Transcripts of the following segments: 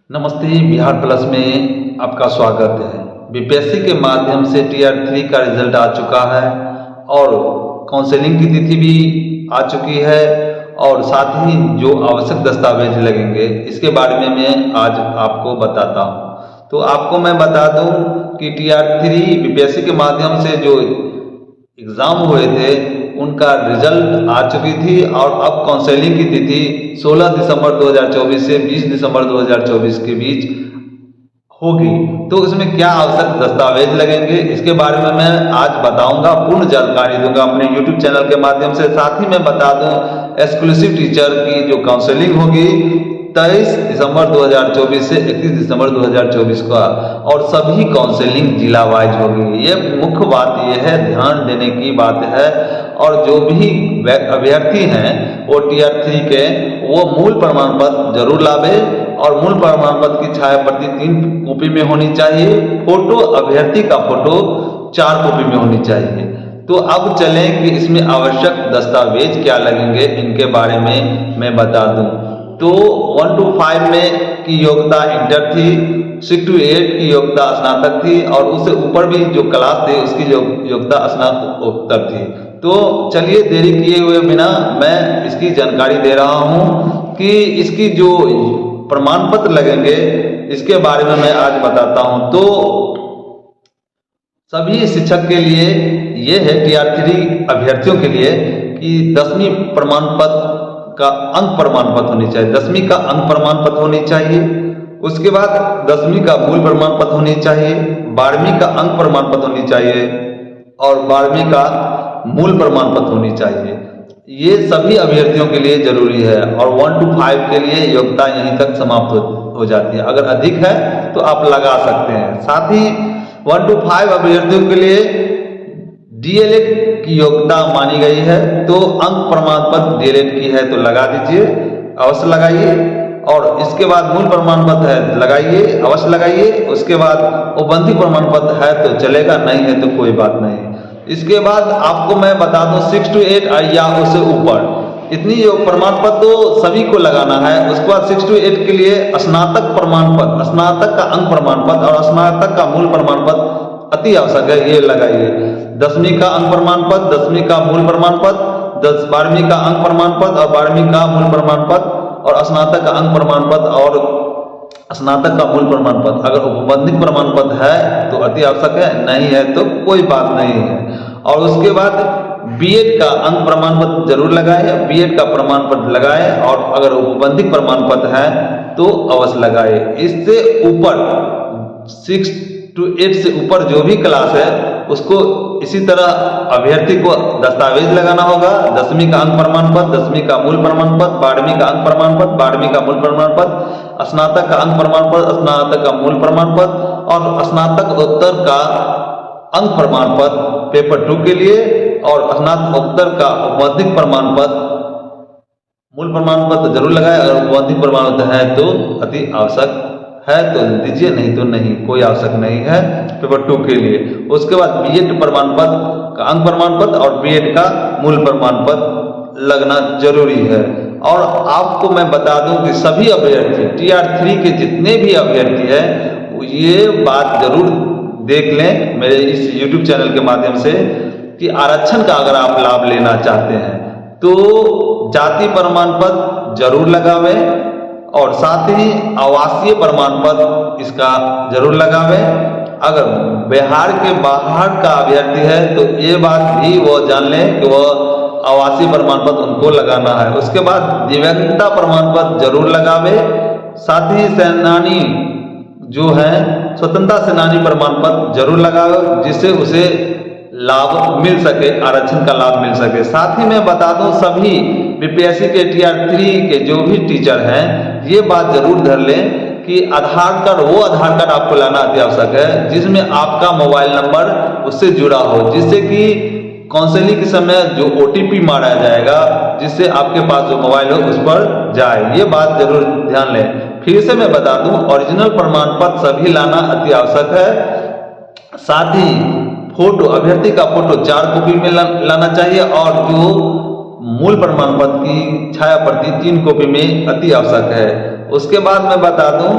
नमस्ते। बिहार प्लस में आपका स्वागत है। बीपीएससी के माध्यम से टीआर 3 का रिजल्ट आ चुका है और काउंसलिंग की तिथि भी आ चुकी है और साथ ही जो आवश्यक दस्तावेज लगेंगे इसके बारे में मैं आज आपको बताता हूँ। तो आपको मैं बता दूँ कि टीआर 3 बीपीएससी के माध्यम से जो एग्ज़ाम हुए थे उनका रिजल्ट आ चुकी थी और अब काउंसलिंग की तिथि 16 दिसंबर 2024 से 20 दिसंबर 2024 के बीच होगी। तो इसमें क्या आवश्यक दस्तावेज लगेंगे इसके बारे में मैं आज बताऊंगा, पूर्ण जानकारी दूंगा अपने YouTube चैनल के माध्यम से। साथ ही मैं बता दूं एक्सक्लूसिव टीचर की जो काउंसलिंग होगी 23 दिसंबर 2024 से 31 दिसंबर 2024 का, और सभी काउंसलिंग जिला वाइज होगी। ये मुख्य बात ये है, ध्यान देने की बात है। और जो भी अभ्यर्थी हैं वो टीआर 3 के वो मूल प्रमाण पत्र जरूर लावे और मूल प्रमाण पत्र की छाया प्रति 3 कॉपी में होनी चाहिए। फोटो अभ्यर्थी का फोटो 4 कॉपी में होनी चाहिए। तो अब चलें कि इसमें आवश्यक दस्तावेज क्या लगेंगे इनके बारे में मैं बता दूं। तो 1 to 5 में की योग्यता इंटर थी, 6 to 8 की योग्यता स्नातक थी और उससे ऊपर भी जो क्लास थे उसकी योग्यता स्नातकोत्तर थी। तो चलिए देरी किए हुए बिना मैं इसकी जानकारी दे रहा हूं कि इसकी जो प्रमाण पत्र लगेंगे इसके बारे में मैं आज बताता हूं। तो सभी शिक्षक के लिए ये है टीआर 3 अभ्यर्थियों के लिए कि 10वीं प्रमाण पत्र का अंक प्रमाण पत्र होनी चाहिए, 10वीं का अंक प्रमाण पत्र होनी चाहिए। उसके बाद 10वीं का मूल प्रमाण पत्र होनी चाहिए, 12वीं का अंक प्रमाण पत्र होनी चाहिए और 12वीं का मूल प्रमाण पत्र होनी चाहिए। ये सभी अभ्यर्थियों के लिए जरूरी है और 1 to 5 के लिए योग्यता यहीं तक समाप्त हो जाती है। अगर अधिक है तो आप लगा सकते हैं। साथ ही 1 to 5 अभ्यर्थियों के लिए डीएलएड की योग्यता मानी गई है। तो अंक प्रमाण पत्र डीएलएड की है तो लगा दीजिए, अवश्य लगाइए। और इसके बाद मूल प्रमाण पत्र है लगाइए, अवश्य लगाइए। उसके बाद औपबंधिक प्रमाण पत्र है तो चलेगा, नहीं है तो कोई बात नहीं। इसके बाद आपको मैं बता दूं 6 to 8 या उससे ऊपर इतनी प्रमाण पत्र तो सभी को लगाना है। उसके बाद 6 to 8 के लिए स्नातक प्रमाण पत्र, स्नातक का अंक प्रमाण पत्र और स्नातक का मूल प्रमाण पत्र अति आवश्यक है, ये लगाइए। 10वीं का अंक प्रमाण पत्र, 10वीं का मूल प्रमाण पत्र, 12वीं का अंक प्रमाण पत्र और 12वीं का मूल प्रमाण पत्र और स्नातक का अंक प्रमाण पत्र और स्नातक का मूल प्रमाण पत्र। अगर औपबंधिक प्रमाण पत्र है तो अति आवश्यक है, नहीं है तो कोई बात नहीं है। और उसके बाद बीएड का अंक प्रमाण पत्र जरूर लगाए, बीएड का प्रमाण पत्र लगाए और अगर औपबंधिक प्रमाण पत्र है तो अवश्य लगाए। इससे ऊपर 6 to 8 से ऊपर जो भी क्लास है उसको इसी तरह अभ्यर्थी को दस्तावेज लगाना होगा। 10वीं का अंक प्रमाण पत्र, 10वीं का मूल प्रमाण पत्र, 12वीं का अंक प्रमाण पत्र, 12वीं का मूल प्रमाण पत्र, स्नातक का अंक प्रमाण पत्र, स्नातक का मूल प्रमाण पत्र और स्नातकोत्तर का अंक प्रमाण पत्र पेपर 2 के लिए और स्नातकोत्तर का औपबंधिक प्रमाण पत्र मूल प्रमाण पत्र जरूर लगाए। अगर औपबंधिक प्रमाण पत्र है तो अति आवश्यक है तो दीजिए, नहीं तो नहीं, कोई आवश्यक नहीं है पेपर 2 के लिए। उसके बाद बीएड प्रमाण पत्र का अंक प्रमाण पत्र और बीएड का मूल प्रमाण पत्र लगना जरूरी है। और आपको मैं बता दूं कि सभी अभ्यर्थी टीआर 3 के जितने भी अभ्यर्थी हैं ये बात जरूर देख लें मेरे इस YouTube चैनल के माध्यम से कि आरक्षण का अगर आप लाभ लेना चाहते हैं तो जाति प्रमाण पत्र जरूर लगावें और साथ ही आवासीय प्रमाण पत्र इसका जरूर लगावें। अगर बिहार के बाहर का अभ्यर्थी है तो ये बात भी वो जान लें कि वो आवासीय प्रमाण पत्र उनको लगाना है। उसके बाद दिव्यांगता प्रमाण पत्र जरूर लगावे। साथ ही सेनानी जो है स्वतंत्रता सेनानी प्रमाण पत्र जरूर लगावे जिससे उसे लाभ मिल सके, आरक्षण का लाभ मिल सके। साथ ही मैं बता दूं सभी बीपीएससी के टीआर 3 के जो भी टीचर हैं ये बात जरूर धर लें कि आधार कार्ड, वो आधार कार्ड आपको लाना अति आवश्यक है जिसमें आपका मोबाइल नंबर उससे जुड़ा हो, जिससे कि काउंसलिंग के समय जो ओटीपी मारा जाएगा जिससे आपके पास जो मोबाइल हो उस पर जाए, ये बात जरूर ध्यान लें। फिर से मैं बता दूं ओरिजिनल प्रमाण पत्र सभी लाना अति आवश्यक है। साथ ही फोटो, अभ्यर्थी का फोटो 4 कॉपी में लाना चाहिए और जो मूल प्रमाण पत्र की छाया प्रति 3 कॉपी में अति आवश्यक है। उसके बाद मैं बता दूं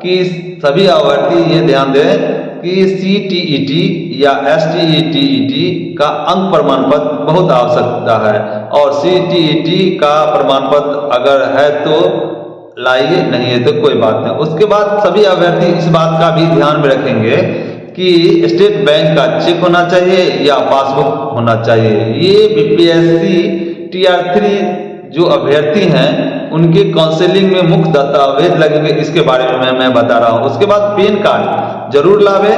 कि सभी अभ्यर्थी ये ध्यान दें कि CTET या STETET का अंक प्रमाण पत्र बहुत आवश्यकता है, और CTET का प्रमाण पत्र अगर है तो लाइए, नहीं है तो कोई बात नहीं। उसके बाद सभी अभ्यर्थी इस बात का भी ध्यान में रखेंगे कि स्टेट बैंक का चेक होना चाहिए या पासबुक होना चाहिए। ये BPSC Tier 3 जो अभ्यर्थी हैं उनके काउंसलिंग में मुख्य दस्तावेज लगेंगे, इसके बारे में मैं बता रहा हूँ। उसके बाद पैन कार्ड जरूर लावे।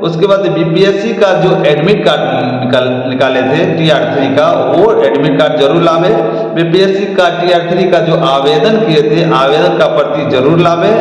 उसके बाद BPSC का जो एडमिट कार्ड निकाले थे Tier 3 का, वो एडमिट कार्ड जरूर लावे। BPSC का Tier 3 का जो आवेदन किए थे, आवेदन का प्रति जरूर लावे।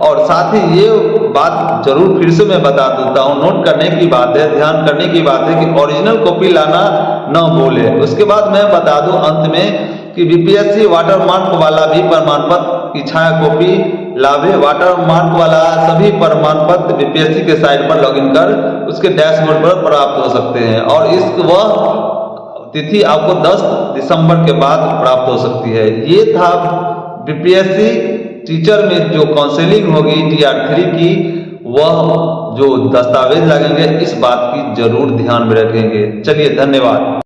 और साथ ही ये बात जरूर फिर से मैं बता देता हूँ, नोट करने की बात है, ध्यान करने की बात है कि ओरिजिनल कॉपी लाना न भूले। उसके बाद मैं बता दूं अंत में कि BPSC वाटरमार्क वाला भी प्रमाण पत्र की छाया कॉपी लावे। वाटरमार्क वाला सभी प्रमाण पत्र BPSC के साइट पर लॉगिन कर उसके डैशबोर्ड पर प्राप्त हो सकते हैं, और वह तिथि आपको 10 दिसंबर के बाद प्राप्त हो सकती है। ये था BPSC टीचर में जो काउंसलिंग होगी Tier 3 की, वह जो दस्तावेज लगेंगे इस बात की जरूर ध्यान में रखेंगे। चलिए, धन्यवाद।